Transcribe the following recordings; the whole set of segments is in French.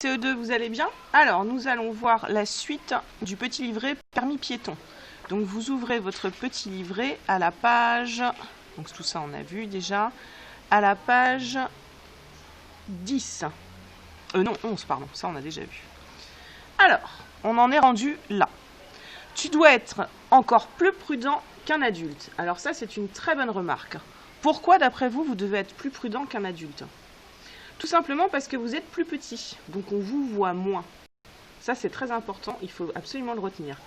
CE2, vous allez bien? Alors, nous allons voir la suite du petit livret permis piéton. Donc, vous ouvrez votre petit livret à la page, donc tout ça on a vu déjà, à la page 10. Non, 11, pardon, ça on a déjà vu. Alors, on en est rendu là. Tu dois être encore plus prudent qu'un adulte. Alors ça, c'est une très bonne remarque. Pourquoi, d'après vous, vous devez être plus prudent qu'un adulte? Tout simplement parce que vous êtes plus petit, donc on vous voit moins. Ça, c'est très important, il faut absolument le retenir.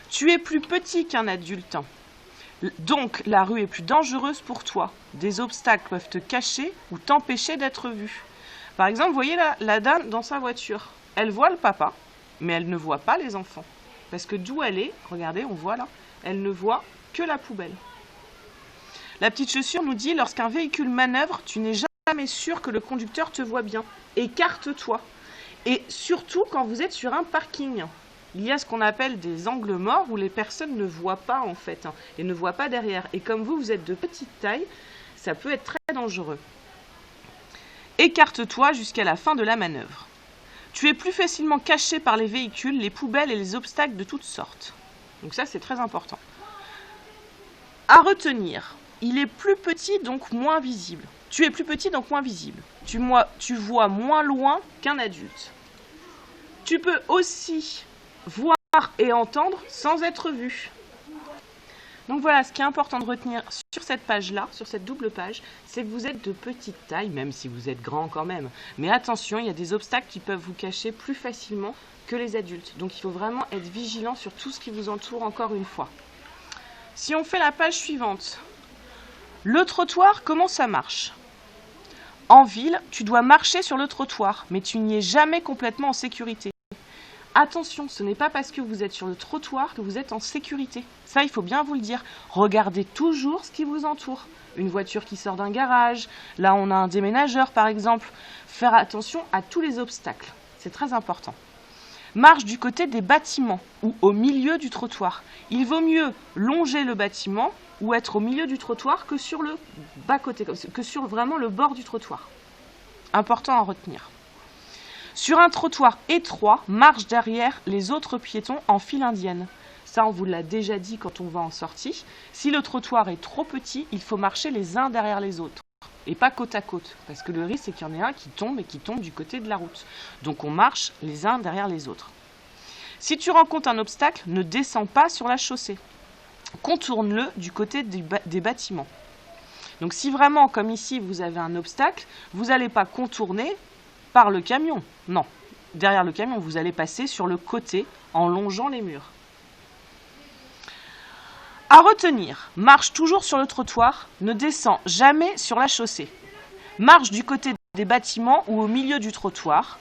Tu es plus petit qu'un adulte, donc la rue est plus dangereuse pour toi. Des obstacles peuvent te cacher ou t'empêcher d'être vu. Par exemple, vous voyez la dame dans sa voiture. Elle voit le papa, mais elle ne voit pas les enfants. Parce que d'où elle est, regardez, on voit là, elle ne voit que la poubelle. La petite chaussure nous dit, lorsqu'un véhicule manœuvre, tu n'es jamais sûr que le conducteur te voit bien. Écarte-toi. Et surtout quand vous êtes sur un parking. Il y a ce qu'on appelle des angles morts où les personnes ne voient pas en fait, et ne voient pas derrière. Et comme vous êtes de petite taille, ça peut être très dangereux. Écarte-toi jusqu'à la fin de la manœuvre. Tu es plus facilement caché par les véhicules, les poubelles et les obstacles de toutes sortes. Donc ça, c'est très important. À retenir, il est plus petit, donc moins visible. Tu es plus petit, donc moins visible. Tu vois moins loin qu'un adulte. Tu peux aussi voir et entendre sans être vu. Donc voilà, ce qui est important de retenir sur cette page-là, sur cette double page, c'est que vous êtes de petite taille, même si vous êtes grand quand même. Mais attention, il y a des obstacles qui peuvent vous cacher plus facilement que les adultes. Donc il faut vraiment être vigilant sur tout ce qui vous entoure encore une fois. Si on fait la page suivante, le trottoir, comment ça marche? En ville, tu dois marcher sur le trottoir, mais tu n'y es jamais complètement en sécurité. Attention, ce n'est pas parce que vous êtes sur le trottoir que vous êtes en sécurité. Ça, il faut bien vous le dire. Regardez toujours ce qui vous entoure. Une voiture qui sort d'un garage, là on a un déménageur par exemple. Faire attention à tous les obstacles, c'est très important. Marche du côté des bâtiments ou au milieu du trottoir. Il vaut mieux longer le bâtiment ou être au milieu du trottoir que sur le bas-côté, que sur vraiment le bord du trottoir. Important à retenir. Sur un trottoir étroit, marche derrière les autres piétons en file indienne. Ça, on vous l'a déjà dit quand on va en sortie. Si le trottoir est trop petit, il faut marcher les uns derrière les autres. Et pas côte à côte. Parce que le risque, c'est qu'il y en ait un qui tombe et qui tombe du côté de la route. Donc on marche les uns derrière les autres. Si tu rencontres un obstacle, ne descends pas sur la chaussée. Contourne-le du côté des bâtiments. Donc si vraiment, comme ici, vous avez un obstacle, vous n'allez pas contourner par le camion. Non. Derrière le camion, vous allez passer sur le côté en longeant les murs. À retenir, marche toujours sur le trottoir, ne descends jamais sur la chaussée. Marche du côté des bâtiments ou au milieu du trottoir.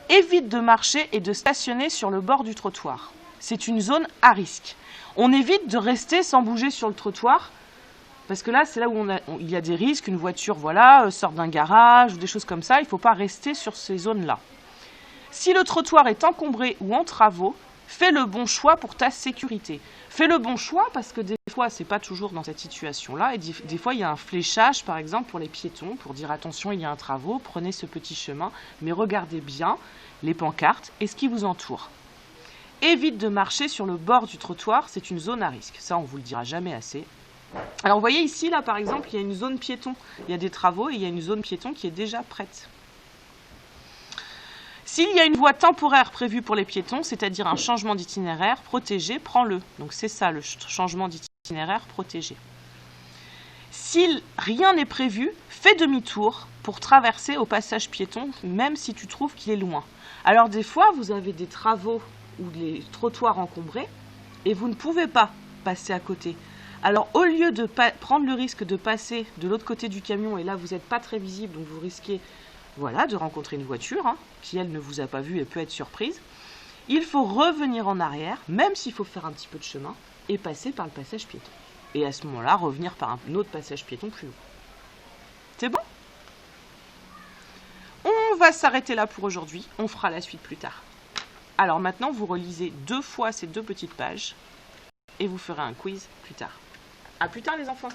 Évite de marcher et de stationner sur le bord du trottoir. C'est une zone à risque. On évite de rester sans bouger sur le trottoir, parce que là, c'est là où il y a des risques. Une voiture sort d'un garage ou des choses comme ça. Il ne faut pas rester sur ces zones-là. Si le trottoir est encombré ou en travaux, fais le bon choix pour ta sécurité. Fais le bon choix parce que des fois, ce n'est pas toujours dans cette situation-là. Et des fois, il y a un fléchage, par exemple, pour les piétons, pour dire attention, il y a un travaux, prenez ce petit chemin. Mais regardez bien les pancartes et ce qui vous entoure. Évite de marcher sur le bord du trottoir, c'est une zone à risque. Ça, on ne vous le dira jamais assez. Alors, vous voyez ici, là, par exemple, il y a une zone piéton. Il y a des travaux et il y a une zone piéton qui est déjà prête. S'il y a une voie temporaire prévue pour les piétons, c'est-à-dire un changement d'itinéraire protégé, prends-le. Donc, c'est ça, le changement d'itinéraire protégé. Si rien n'est prévu, fais demi-tour pour traverser au passage piéton, même si tu trouves qu'il est loin. Alors, des fois, vous avez des travaux ou des trottoirs encombrés et vous ne pouvez pas passer à côté. Alors, au lieu de prendre le risque de passer de l'autre côté du camion, et là, vous n'êtes pas très visible, donc vous risquez de rencontrer une voiture qui, elle, ne vous a pas vu et peut être surprise, il faut revenir en arrière, même s'il faut faire un petit peu de chemin, et passer par le passage piéton. Et à ce moment-là, revenir par un autre passage piéton plus haut. C'est bon? On va s'arrêter là pour aujourd'hui. On fera la suite plus tard. Alors maintenant, vous relisez 2 fois ces 2 petites pages et vous ferez un quiz plus tard. À plus tard les enfants!